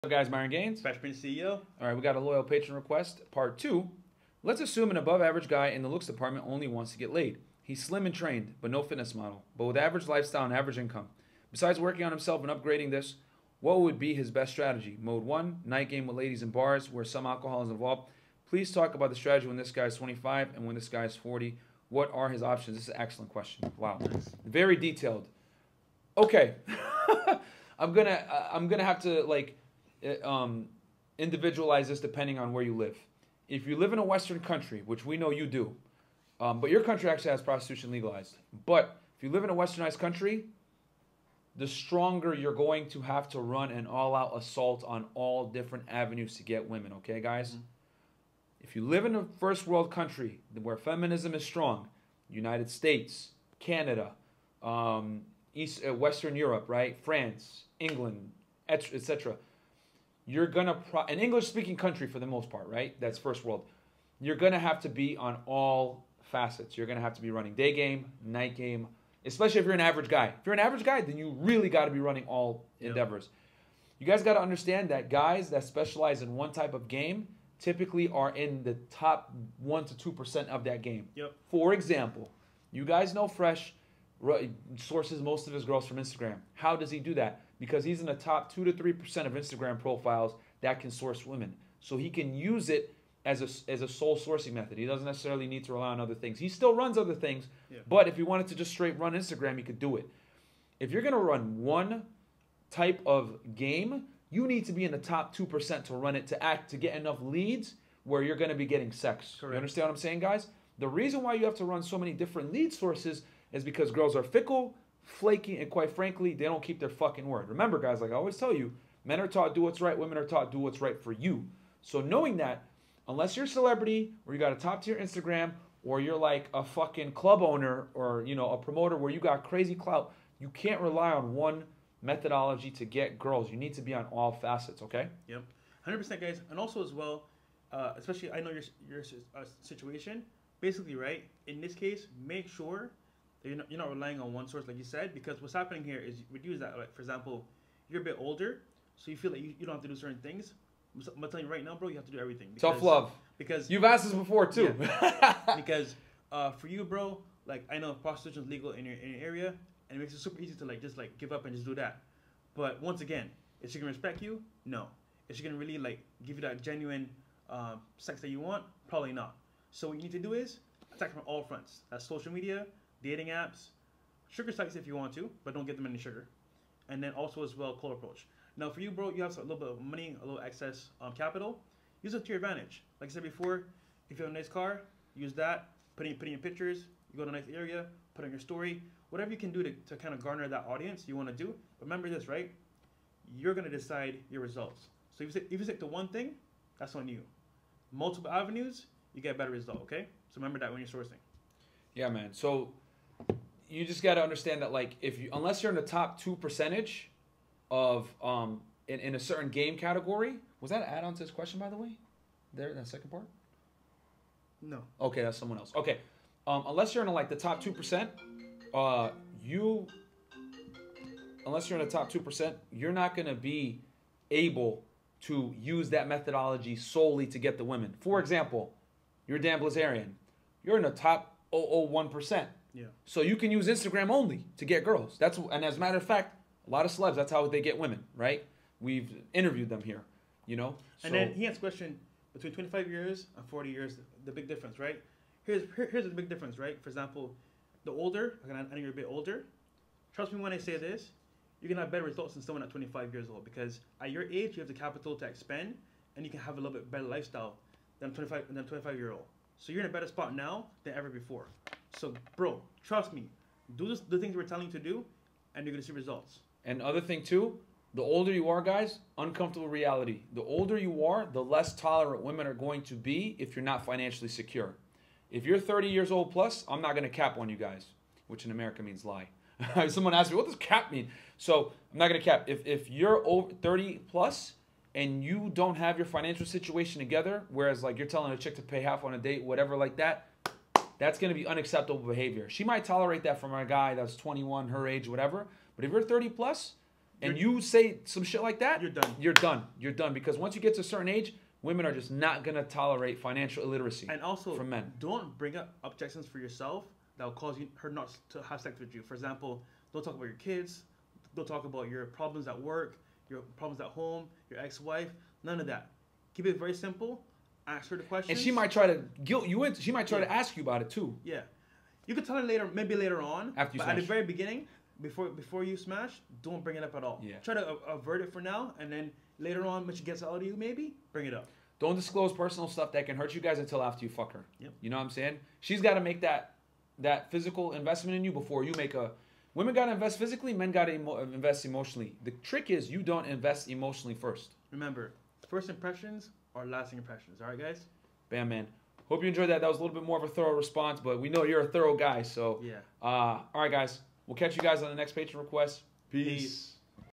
What's up, guys? Myron Gaines. Fresh Prince CEO. All right, we got a loyal patron request, part 2. Let's assume an above-average guy in the looks department only wants to get laid. He's slim and trained, but no fitness model, but with average lifestyle and average income. Besides working on himself and upgrading this, what would be his best strategy? Mode 1, night game with ladies in bars where some alcohol is involved. Please talk about the strategy when this guy is 25 and when this guy is 40. What are his options? This is an excellent question. Wow. Nice. Very detailed. Okay. I'm gonna have to individualize this depending on where you live. If you live in a Western country, which we know you do, but your country actually has prostitution legalized. But if you live in a westernized country, the stronger you're going to have to run an all-out assault on all different avenues to get women. Okay, guys? Mm-hmm. If you live in a first world country where feminism is strong, United States, Canada, Western Europe, right? France, England, etc. You're gonna an English-speaking country for the most part, right? That's first world. You're gonna have to be on all facets. You're gonna have to be running day game, night game, especially if you're an average guy. If you're an average guy, then you really got to be running all endeavors. You guys got to understand that guys that specialize in one type of game typically are in the top 1 to 2% of that game. Yep. For example, you guys know Fresh sources most of his girls from Instagram. How does he do that? Because he's in the top 2 to 3% of Instagram profiles that can source women. So he can use it as a sole sourcing method. He doesn't necessarily need to rely on other things. He still runs other things, but if he wanted to just straight run Instagram, he could do it. If you're going to run one type of game, you need to be in the top 2% to run it, to get enough leads where you're going to be getting sex. Correct. You understand what I'm saying, guys? The reason why you have to run so many different lead sources is because girls are fickle, flaky, and quite frankly, they don't keep their fucking word. Remember, guys, like I always tell you, men are taught do what's right, women are taught do what's right for you. So knowing that, unless you're a celebrity or you got a top tier Instagram or you're like a fucking club owner or, you know, a promoter where you got crazy clout, you can't rely on one methodology to get girls. You need to be on all facets, okay? Yep. 100% guys. And also as well, especially I know your situation, basically, right? In this case, make sure that you're not relying on one source like you said, because what's happening here is we use that, like, for example, you're a bit older, so you feel like you don't have to do certain things. I'm telling you right now, bro, you have to do everything. Tough love. Because you've asked this before too. Yeah. Because for you, bro, like I know prostitution is legal in your area, and it makes it super easy to just give up and just do that. But once again, is she gonna respect you? No. Is she gonna really give you that genuine sex that you want? Probably not. So what you need to do is attack from all fronts. That's social media, dating apps, sugar sites if you want to, but don't get them any sugar. And then also as well, cold approach. Now for you, bro, you have a little bit of money, a little excess capital. Use it to your advantage. Like I said before, if you have a nice car, use that. Put in pictures. You go to a nice area. Put on your story. Whatever you can do to kind of garner that audience you want to do. Remember this, right? You're gonna decide your results. So if you stick to one thing, that's on you. Multiple avenues, you get a better result. Okay? So remember that when you're sourcing. Yeah, man. So you just got to understand that, like, unless you're in the top 2% of in a certain game category. Was that an add-on to this question, by the way? There, that second part? No. Okay, that's someone else. Okay. Unless you're in the top 2%, unless you're in the top 2%, you're not gonna be able to use that methodology solely to get the women. For example, you're Dan Blazarian. You're in the top 0.001%. Yeah. So you can use Instagram only to get girls. And as a matter of fact, a lot of celebs, that's how they get women, right? We've interviewed them here, you know? And then he has a question, between 25 years and 40 years, the big difference, right? Here's the big difference, right? For example, the older, I know you're a bit older, trust me when I say this, you're going to have better results than someone at 25 years old, because at your age, you have the capital to expend, and you can have a little bit better lifestyle than a 25-year-old. So you're in a better spot now than ever before. So, bro, trust me, do the things we're telling you to do, and you're going to see results. And other thing, too, the older you are, guys, uncomfortable reality. The older you are, the less tolerant women are going to be if you're not financially secure. If you're 30 years old plus, I'm not going to cap on you guys, which in America means lie. Someone asked me, what does cap mean? So I'm not going to cap. If you're over 30 plus and you don't have your financial situation together, whereas like you're telling a chick to pay half on a date, whatever like that, that's going to be unacceptable behavior. She might tolerate that from a guy that's 21, her age, whatever. But if you're 30 plus, and you say some shit like that, You're done. You're done. You're done. Because once you get to a certain age, women are just not gonna tolerate financial illiteracy. And also, from men. don't bring up objections for yourself that will cause her not to have sex with you. For example, don't talk about your kids. Don't talk about your problems at work, your problems at home, your ex-wife. None of that. Keep it very simple. Ask her the questions. And she might try to guilt you into. She might try to ask you about it too. Yeah. You could tell her later, maybe later on. After you but smash. at the very beginning, before you smash, don't bring it up at all. Yeah. Try to avert it for now, and then later on, when she gets out of you, maybe bring it up. Don't disclose personal stuff that can hurt you guys until after you fuck her. Yep. You know what I'm saying? She's got to make that physical investment in you before you make a. Women got to invest physically. Men got to invest emotionally. The trick is you don't invest emotionally first. Remember, first impressions are lasting impressions. All right, guys. Bam, man. Hope you enjoyed that. That was a little bit more of a thorough response, but we know you're a thorough guy. So, Yeah. all right, guys. We'll catch you guys on the next patron request. Peace.